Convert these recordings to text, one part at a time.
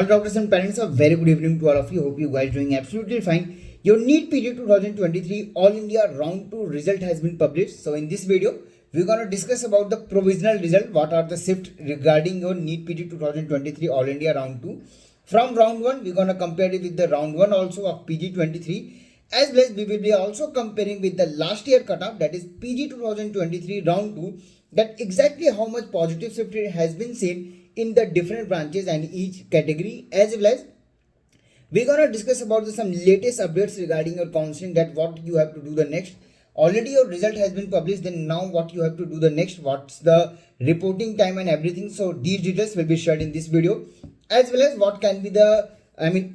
Doctors and parents, a very good evening to all of you. Hope you guys doing absolutely fine. Your NEET PG 2023 All India Round 2 result has been published. So in this video, we're going to discuss about the provisional result. What are the shift regarding your NEET PG 2023 All India Round 2. From round 1, we're going to compare it with the round 1 also of PG 23. As well as we will be also comparing with the last year cutoff, that is PG 2023 round 2, that exactly how much positive shift has been seen in the different branches and each category, as well as we're gonna discuss about some latest updates regarding your counseling, that what you have to do the next. Already your result has been published, then now what you have to do the next, what's the reporting time and everything. So these details will be shared in this video, as well as what can be the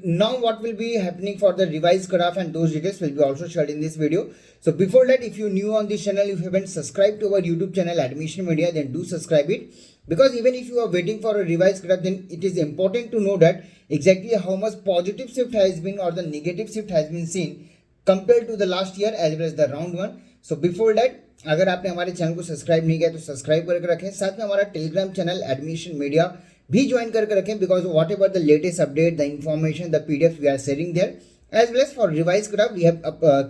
now what will be happening for the revised cutoff, and those details will be also shared in this video. So before that, if you're new on this channel, if you haven't subscribed to our YouTube channel Admission Media, then do subscribe it, because even if you are waiting for a revised cutoff, then it is important to know that exactly how much positive shift has been or the negative shift has been seen compared to the last year as well as the round 1. So before that, अगर आपने हमारे channel को subscribe नहीं किया तो subscribe करके रखें, साथ में हमारा टेलीग्राम चैनल एडमिशन मीडिया भी ज्वाइन करके रखें, because whatever the latest update, the information, the PDF we are sharing there, as well as for revise cut we have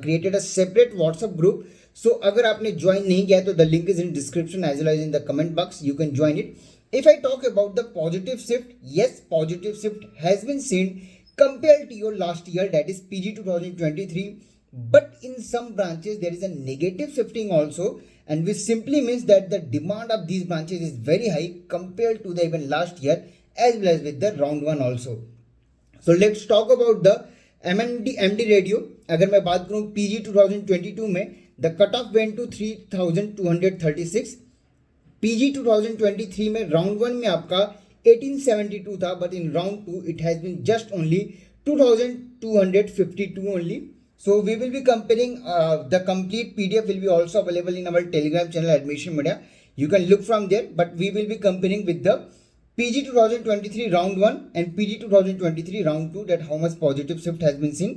created a separate WhatsApp group. So अगर आपने join नहीं किया तो the link is in description as well as in the comment box, you can join it. If I talk about the positive shift, yes, positive shift has been seen compared to your last year, that is PG 2023. But in some branches there is a negative shifting also, and which simply means that the demand of these branches is very high compared to the even last year as well as with the round 1 also. So let's talk about the MD radio. अगर मैं बात करूँ PG 2022 में, the cutoff went to 3236. PG 2023 में round 1 में आपका 1872 था, but in round 2 it has been just only 2252 only. So we will be comparing the complete PDF will be also available in our Telegram channel admission media. You can look from there, but we will be comparing with the PG 2023 round 1 and PG 2023 round 2, that how much positive shift has been seen.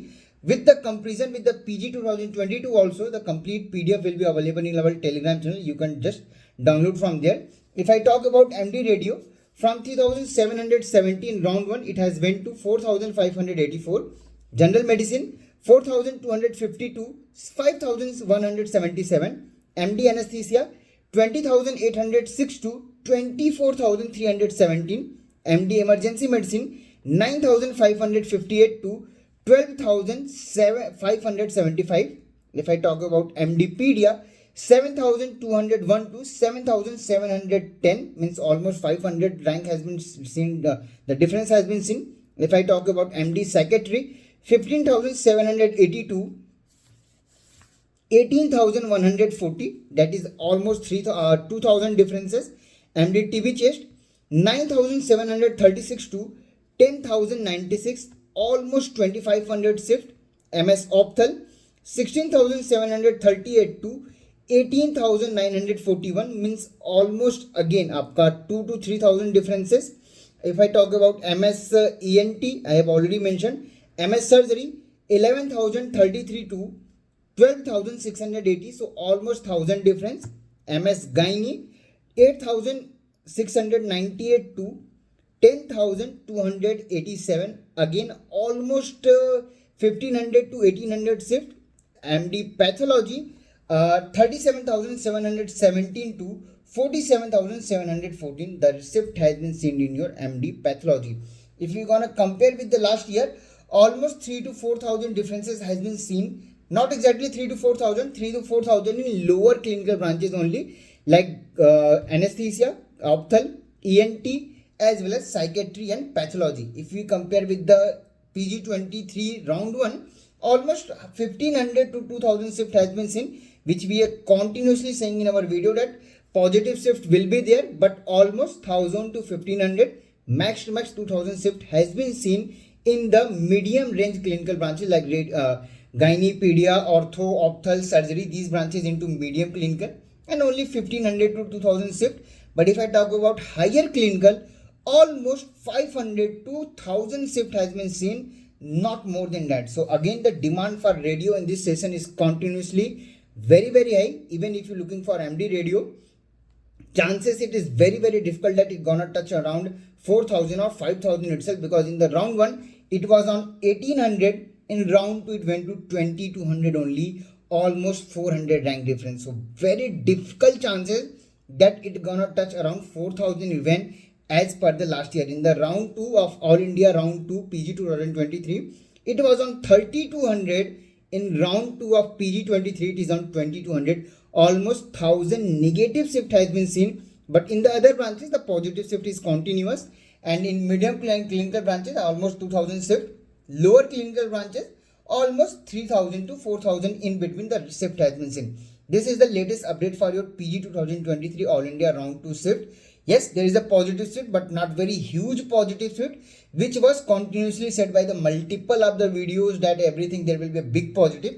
With the comparison with the PG 2022 also, the complete PDF will be available in our Telegram channel. You can just download from there. If I talk about MD radio, from 3717 round 1, it has went to 4584. General medicine 4252, 5177. MD anesthesia 20806 to 24317. MD emergency medicine 9558 to 12,575. If I talk about MD pedia, 7,201 to 7,710, means almost 500 rank has been seen, the difference has been seen. If I talk about MD psychiatry, 15,782, 18,140, that is almost 2,000 differences. MD TB chest 9,736 to 10,096, almost 2,500 shift. MS opthal 16,738 to 18,941, means almost again आपका 2 to 3,000 differences. If I talk about MS ENT, I have already mentioned. MS surgery 11,033 to 12,680, so almost 1,000 difference. MS gynae 8,698 to 10,287, again almost 1,500 to 1,800 shift. MD pathology 37,717 to 47,714, the shift has been seen in your MD pathology. If you're gonna compare with the last year, almost 3 to 4,000 differences has been seen. Not exactly 3 to 4,000, 3 to 4,000 in lower clinical branches only, like anesthesia, opthal, ENT, as well as psychiatry and pathology. If we compare with the PG 23 round 1, almost 1,500 to 2,000 shift has been seen, which we are continuously saying in our video that positive shift will be there, but almost 1,000 to 1,500, max to max 2,000 shift has been seen in the medium range clinical branches like gynae, pedia, ortho, ophthal, surgery, these branches into medium clinical, and only 1,500 to 2,000 shift. But if I talk about higher clinical, almost 500 to 1,000 shift has been seen, not more than that. So again, the demand for radio in this session is continuously very high. Even if you're looking for MD radio, chances it is very very difficult that it gonna touch around 4,000 or 5,000 itself, because in the round 1 it was on 1,800, in round 2 it went to 2,200 only, almost 400 rank difference. So very difficult chances that it gonna touch around 4,000 even as per the last year. In the round 2 of All India round 2 PG 2023 it was on 3,200. In round 2 of PG 23 it is on 2,200. Almost 1,000 negative shift has been seen, but in the other branches the positive shift is continuous, and in medium clinical branches almost 2,000 shift, lower clinical branches almost 3,000 to 4,000 in between the shift has been seen. This is the latest update for your PG 2023 All India round 2 shift. Yes, there is a positive shift, but not very huge positive shift, which was continuously said by the multiple of the videos that everything there will be a big positive.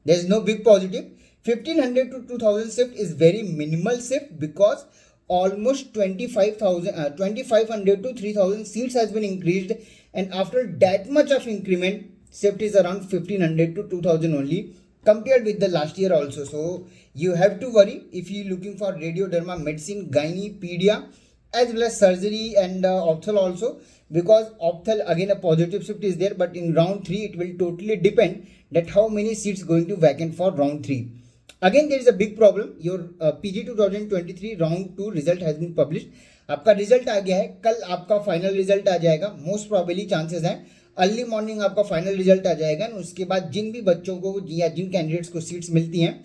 There is no big positive. 1,500 to 2,000 shift is very minimal shift, because almost 2,500 to 3,000 seats has been increased, and after that much of increment, shift is around 1,500 to 2,000 only compared with the last year also. So you have to worry if you looking for radioderma, medicine, gynae, pedia, as well as surgery and ophthal also, because ophthal again a positive shift is there, but in round 3 it will totally depend that how many seats going to vacant for round 3. Again there is a big problem. Your PG 2023 round 2 result has been publish. आपका result आ गया है, कल आपका final result आ जाएगा. Most probably chances हैं early morning आपका फाइनल रिजल्ट आ जाएगा. उसके बाद जिन भी बच्चों को या जिन कैंडिडेट्स को सीट्स मिलती हैं,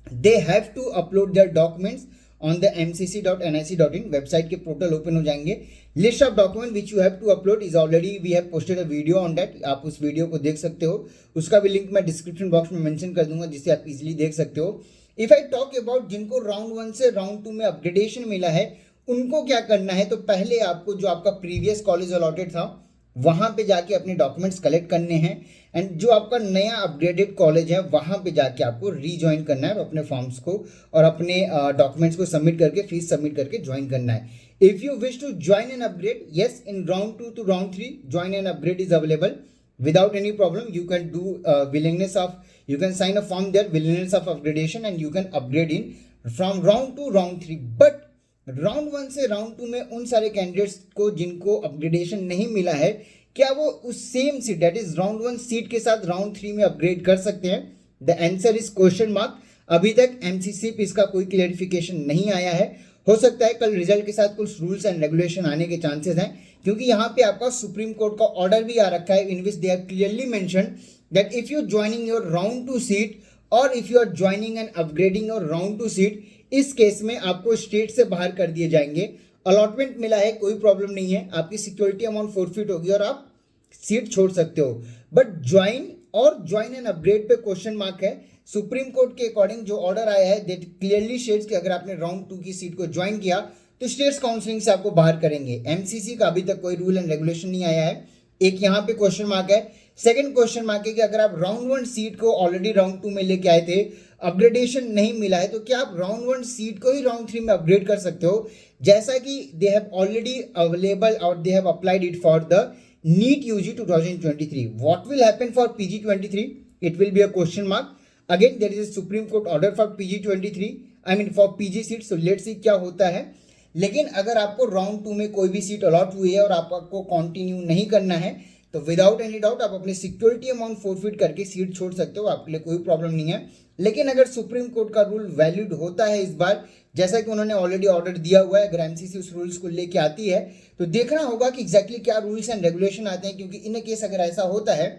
they have to upload their documents on the mcc.nic.in website के पोर्टल ओपन हो जाएंगे. List of document which you have to upload is already we have posted a video on that. आप उस video को देख सकते हो, उसका भी लिंक मैं डिस्क्रिप्शन बॉक्स में मेंशन कर दूंगा, जिससे आप इजीली देख सकते हो. इफ आई टॉक अबाउट जिनको राउंड 1 से राउंड 2 में अपग्रेडेशन मिला है, उनको क्या करना है, तो पहले आपको जो आपका प्रीवियस कॉलेज अलॉटेड था वहाँ पे जाके अपने डॉक्यूमेंट्स कलेक्ट करने हैं, एंड जो आपका नया अपग्रेडेड कॉलेज है वहाँ पे जाके आपको रीज्वाइन करना है और अपने फॉर्म्स को और अपने डॉक्यूमेंट्स को सबमिट करके फीस सबमिट करके ज्वाइन करना है. If you wish to join an upgrade, yes, in round 2 to round 3 join an upgrade is available without any problem. You can do you can sign a form there, willingness of upgradation, and you can upgrade in from round 2 round 3. But round 1 से round 2 में उन सारे candidates को जिनको upgradation नहीं मिला है, क्या वो उस same seat that is round 1 seat के साथ राउंड 3 में अपग्रेड कर सकते हैं? The answer is question mark. अभी तक एमसीसी पे इसका कोई क्लेरिफिकेशन नहीं आया है. हो सकता है कल रिजल्ट के साथ कुछ रूल्स एंड रेगुलेशन आने के चांसेस हैं, क्योंकि यहाँ पे आपका सुप्रीम कोर्ट का ऑर्डर भी आ रखा है in which they have clearly mention that if you joining your round 2 seat और if you are joining and upgrading your round 2 seat, इस केस में आपको स्टेट से बाहर कर दिए जाएंगे. अलॉटमेंट मिला है, कोई प्रॉब्लम नहीं है, आपकी सिक्योरिटी अमाउंट फोरफिट होगी और आप सीट छोड़ सकते हो. बट ज्वाइन एंड अपग्रेड पे क्वेश्चन मार्क है. सुप्रीम कोर्ट के अकॉर्डिंग जो ऑर्डर आया है दैट क्लियरली शेड्स कि अगर आपने राउंड 2 की सीट को ज्वाइन किया तो स्टेट्स काउंसलिंग से आपको बाहर करेंगे. एमसीसी का अभी तक कोई रूल एंड रेगुलेशन नहीं आया है. एक यहाँ पे क्वेश्चन मार्क है. सेकंड क्वेश्चन मार्क है कि अगर आप राउंड 1 सीट को ऑलरेडी राउंड 2 में लेके आए थे, अपग्रेडेशन नहीं मिला है, तो क्या आप राउंड 1 सीट को ही राउंड 3 में अपग्रेड कर सकते हो, जैसा कि दे हैव ऑलरेडी अवेलेबल और they have applied it for the NEET UG 2023. What will happen for PG 23? It will be a question mark. Again there is a Supreme Court order for PG 23, I mean for PG seat. So let's see क्या होता है. लेकिन अगर आपको round 2 में कोई भी seat allot हुई है और आपको कंटिन्यू नहीं करना है, तो विदाउट एनी डाउट आप अपनी सिक्योरिटी अमाउंट फोरफिट करके सीट छोड़ सकते हो, आपके लिए कोई प्रॉब्लम नहीं है. लेकिन अगर सुप्रीम कोर्ट का रूल वैलिड होता है इस बार, जैसा कि उन्होंने ऑलरेडी ऑर्डर दिया हुआ है, अगर एमसीसी उस रूल्स को लेके आती है तो देखना होगा कि एग्जैक्टली क्या रूल्स एंड रेगुलेशन आते हैं, क्योंकि इन केस अगर ऐसा होता है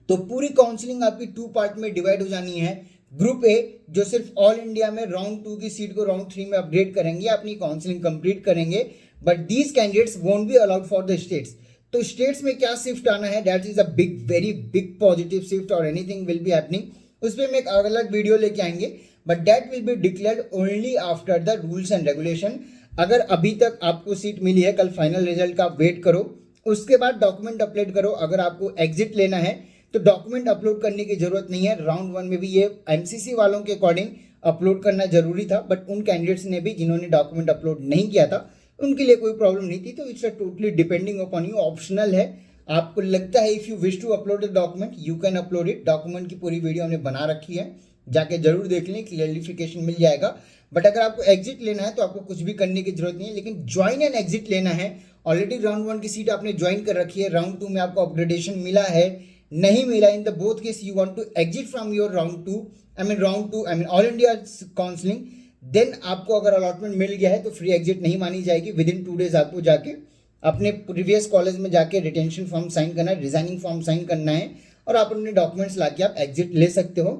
तो पूरी काउंसलिंग आपकी 2 पार्ट में डिवाइड हो जानी है. ग्रुप ए जो सिर्फ ऑल इंडिया में राउंड 2 की सीट को राउंड 3 में अपग्रेड करेंगे, अपनी काउंसलिंग कंप्लीट करेंगे, but these candidates won't be allowed for the states. तो स्टेट्स में क्या शिफ्ट आना है, that is a big very big positive shift और एनीथिंग विल बी हैपनिंग. उस पर हम एक अलग वीडियो लेके आएंगे, but that will be declared only after the rules and regulation. अगर अभी तक आपको सीट मिली है, कल फाइनल रिजल्ट का वेट करो, उसके बाद डॉक्यूमेंट अपलोड करो. अगर आपको एग्जिट लेना है तो डॉक्यूमेंट अपलोड करने की जरूरत नहीं है. राउंड 1 में भी ये एमसीसी वालों के अकॉर्डिंग अपलोड करना जरूरी था, बट उन कैंडिडेट्स ने भी जिन्होंने डॉक्यूमेंट अपलोड नहीं किया था उनके लिए कोई प्रॉब्लम नहीं थी. तो it's totally depending upon you, optional है. आपको लगता है if you wish to upload the document you can upload it. Document की पूरी वीडियो हमने बना रखी है, जाके जरूर देख लें, क्लियरिफिकेशन मिल जाएगा। बट अगर आपको एग्जिट लेना है तो आपको कुछ भी करने की जरूरत नहीं है, लेकिन ज्वाइन एंड एग्जिट लेना है। ऑलरेडी राउंड 1 की सीट आपने ज्वाइन कर रखी है, राउंड 2 में आपको अपग्रेडेशन मिला है, नहीं मिला, in the both case you want to exit from your round 2 I mean all India counselling, then आपको अगर अलॉटमेंट मिल गया है तो फ्री एग्जिट नहीं मानी जाएगी। विद इन 2 डेज आपको जाके अपने प्रीवियस कॉलेज में जाके रिटेंशन फॉर्म साइन करना है, रिजाइनिंग फॉर्म साइन करना है और आप अपने डॉक्यूमेंट्स लाके आप एग्जिट ले सकते हो।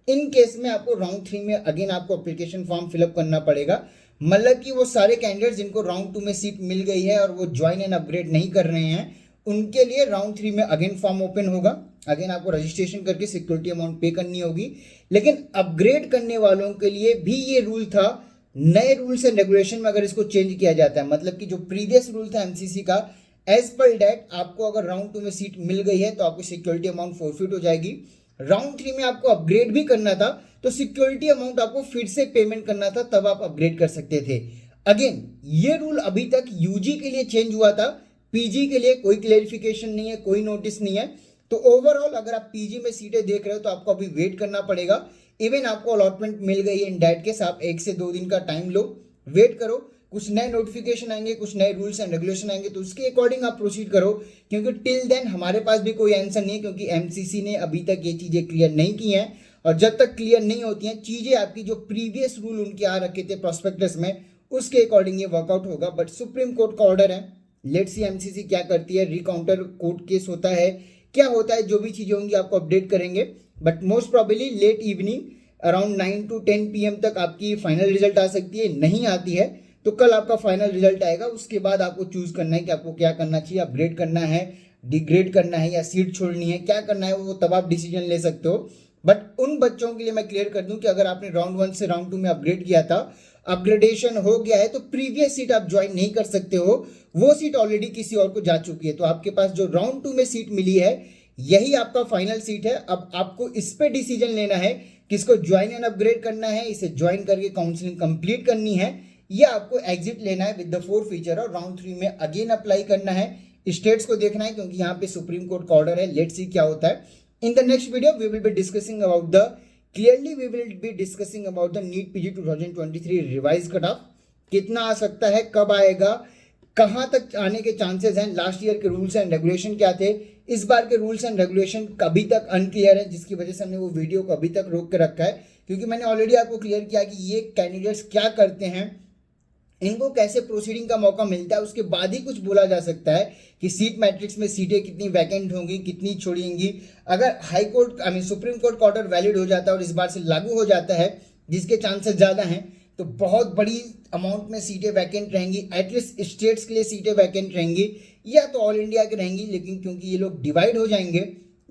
इन केस में आपको राउंड 3 में अगेन आपको एप्लीकेशन फॉर्म फिलअप करना पड़ेगा। मतलब कि वो सारे कैंडिडेट जिनको राउंड 2 में सीट मिल गई है और वो ज्वाइन एंड अपग्रेड नहीं कर रहे हैं, उनके लिए राउंड 3 में अगेन फॉर्म ओपन होगा। अगेन आपको रजिस्ट्रेशन करके सिक्योरिटी अमाउंट पे करनी होगी। लेकिन अपग्रेड करने वालों के लिए भी ये रूल था, नए रूल्स एंड रेगुलेशन में अगर इसको चेंज किया जाता है, मतलब कि जो प्रीवियस रूल था एमसीसी का, एज पर डेट आपको अगर राउंड 2 में सीट मिल गई है तो आपको सिक्योरिटी अमाउंट फोरफिट हो जाएगी। राउंड 3 में आपको अपग्रेड भी करना था तो सिक्योरिटी अमाउंट आपको फिर से पेमेंट करना था, तब आप अपग्रेड कर सकते थे। अगेन ये रूल अभी तक यूजी के लिए चेंज हुआ था, पीजी के लिए कोई क्लेरिफिकेशन नहीं है, कोई नोटिस नहीं है। तो ओवरऑल अगर आप पीजी में सीटें देख रहे हो तो आपको अभी वेट करना पड़ेगा। इवन आपको अलॉटमेंट मिल गई है, इन दैट केस आप 1 से 2 दिन का टाइम लो, वेट करो, कुछ नए नोटिफिकेशन आएंगे, कुछ नए रूल्स एंड रेगुलेशन आएंगे तो उसके अकॉर्डिंग आप प्रोसीड करो। क्योंकि टिल देन हमारे पास भी कोई आंसर नहीं है, क्योंकि एमसीसी ने अभी तक ये चीज़ें क्लियर नहीं की हैं। और जब तक क्लियर नहीं होती हैं चीज़ें, आपकी जो प्रीवियस रूल उनके आ रखे थे प्रोस्पेक्टस में, उसके अकॉर्डिंग ये वर्कआउट होगा। बट सुप्रीम कोर्ट का ऑर्डर है, लेट्स सी एमसीसी क्या करती है, रिकाउंटर कोर्ट केस होता है, क्या होता है, जो भी चीज़ें होंगी आपको अपडेट करेंगे। But most probably late evening around 9 to 10 PM तक आपकी फाइनल रिजल्ट आ सकती है। नहीं आती है तो कल आपका फाइनल रिजल्ट आएगा, उसके बाद आपको चूज करना है कि आपको क्या करना चाहिए, अपग्रेड करना है, डिग्रेड करना है या सीट छोड़नी है, क्या करना है, वो तब आप डिसीजन ले सकते हो। बट उन बच्चों के लिए मैं क्लियर कर दूं कि अगर आपने राउंड 1 से राउंड 2 में अपग्रेड किया था, अपग्रेडेशन हो गया है, तो प्रीवियस सीट आप ज्वाइन नहीं कर सकते हो, वो सीट ऑलरेडी किसी और को जा चुकी है। तो आपके पास जो राउंड 2 में सीट मिली है यही आपका फाइनल सीट है। अब आपको इस पे डिसीजन लेना है किसको ज्वाइन एंड अपग्रेड करना है, इसे ज्वाइन करके काउंसलिंग कंप्लीट करनी है, या आपको एग्जिट लेना है विद द 4 फीचर और राउंड 3 में अगेन अप्लाई करना है। स्टेट्स को देखना है क्योंकि यहाँ पे सुप्रीम कोर्ट का ऑर्डर है। लेट्स सी क्या होता है। In the next video we will be discussing about the NEET PG 2023 revise cut off, कितना आ सकता है, कब आएगा, कहाँ तक आने के चांसेस हैं, लास्ट ईयर के रूल्स एंड रेगुलेशन क्या थे, इस बार के रूल्स एंड रेगुलेशन अभी तक अनक्लियर है, जिसकी वजह से हमने वो वीडियो को अभी तक रोक के रखा है। क्योंकि मैंने ऑलरेडी आपको क्लियर किया कि ये कैंडिडेट्स क्या करते हैं, इनको कैसे प्रोसीडिंग का मौका मिलता है, उसके बाद ही कुछ बोला जा सकता है कि सीट मैट्रिक्स में सीटें कितनी वैकेंट होंगी, कितनी छोड़ेंगी। अगर high court I mean supreme Court का ऑर्डर वैलिड हो जाता है और इस बार से लागू हो जाता है, जिसके चांसेस ज़्यादा हैं, तो बहुत बड़ी अमाउंट में सीटें वैकेंट रहेंगी। एटलीस्ट स्टेट्स के लिए सीटें वैकेंट रहेंगी या तो ऑल इंडिया के रहेंगी, लेकिन क्योंकि ये लोग डिवाइड हो जाएंगे,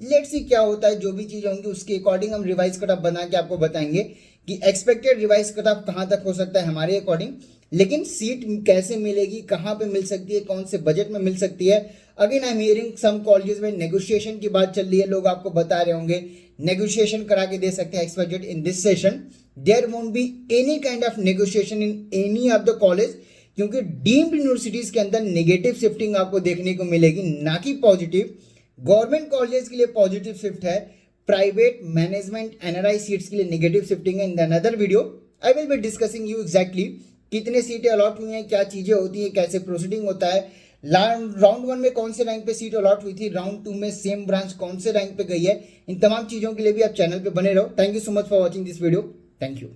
लेट्स सी क्या होता है। जो भी चीज़ें होंगी उसके अकॉर्डिंग हम रिवाइज कट ऑफ बना के आपको बताएंगे कि एक्सपेक्टेड रिवाइज कट ऑफ कहाँ तक हो सकता है हमारे अकॉर्डिंग। लेकिन सीट कैसे मिलेगी, कहाँ पे मिल सकती है, कौन से बजट में मिल सकती है। Again I am hearing some colleges में नेगोशिएशन की बात चल रही है, लोग आपको बता रहे होंगे नेगोशिएशन करा के दे सकते हैं X budget in this session. There won't be any kind of negotiation in any of the college, क्योंकि डीम्ड यूनिवर्सिटीज के अंदर नेगेटिव शिफ्टिंग आपको देखने को मिलेगी, ना कि पॉजिटिव। गवर्नमेंट कॉलेज के लिए पॉजिटिव शिफ्ट है, प्राइवेट मैनेजमेंट एनआरआई सीट्स के लिए नेगेटिव शिफ्टिंग है। In the another video I will be discussing you exactly कितने सीटें अलॉट हुई हैं, क्या चीज़ें होती हैं, कैसे प्रोसीडिंग होता है, राउंड 1 में कौन से रैंक पे सीट अलॉट हुई थी, राउंड 2 में सेम ब्रांच कौन से रैंक पे गई है। इन तमाम चीज़ों के लिए भी आप चैनल पे बने रहो। Thank you so much for watching this video. Thank you.